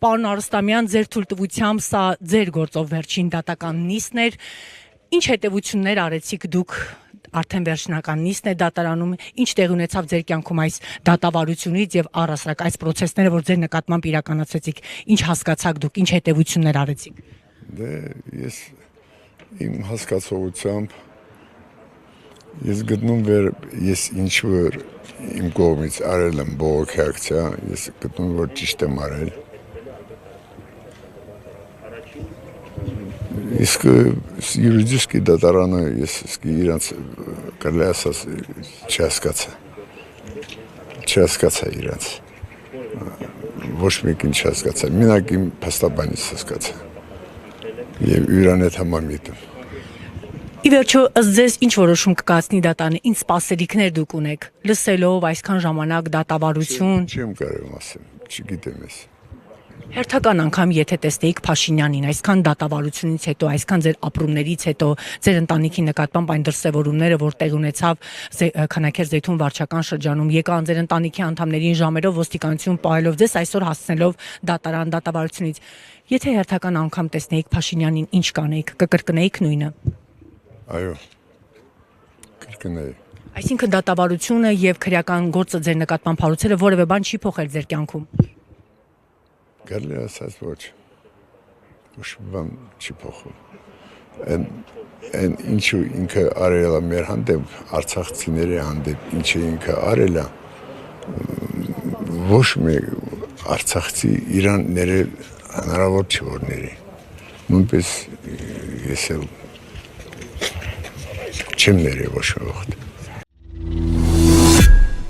Պարոն Արստամյան, ձեր թույլտվությամբ սա ձեր գործով վերջին դատական նիստն էր։ Ինչ հետևություններ արեցիք դուք արդեն վերջնական նիստն է դատարանում, ինչ տեղի ունեցավ ձեր կյանքում այս դատավարությունից եւ առհասարակ այս process-ները, որ ձեր նկատմամբ իրականացրեցիք, ինչ հասկացաք դուք, ինչ հետևություններ արեցիք։ Դե ես իմ հասկացողությամբ ես գտնում ես ինչ որ իմ կողմից արել եմ բողոքի ակցիա, ես գտնում որ ճիշտ եմ արել։ Իսկ յուրիդически դատարանը ես իրանց կարելի ասած չհասկացա իրանց։ Ոչ մեկին չհասկացա, մենակ իմ փաստաբանից հասկացա։ Եվ իրան հետ համամիտում։ Ի վերջո ըստ ձեզ ինչ որոշում կկայացնի դատարանը, ինչ սպասելիքներ դուք ունեք, լսելով այսքան ժամանակ դատավարություն։ Չեմ կարող ասեմ, չգիտեմ ես։ Հերթական անգամ եթե տեսնեիք Փաշինյանին, այսքան դատավարությունից հետո, այսքան ձեր ապրումներից հետո, ձեր ընտանիքի նկատմամբ այն դրսևորումները, որ տեղ ունեցավ Քանաքեր-Զեյթուն վարչական շրջանում, եկան ձեր ընտանիքի անդամներին ժամերով ոստիկանություն պահելով ձեզ այսօր հասցնելով դատարան դատավարությունից, եթե հերթական անգամ տեսնեիք Փաշինյանին, ինչ կանեիք, կկրկնեիք նույնը։ Այո, կրկնեի։ Այսինքն դատավարությունը եւ քրեական գործը ձեր նկատմամբ հարուցելը որևէ բան չի փոխել ձեր կյանքում։ Կարելի ասած ոչ բան չի փոխում։ Այն ինչու ինքը արել է մեր հանդեպ, արցախցիների հանդեպ, ինչը ինքը արել է, ոչ մեկ արցախցի իրան ներել հնարավոր չի որ ների։ Նույնպես ես էլ չեմ ներել ոչ մի վաղտ։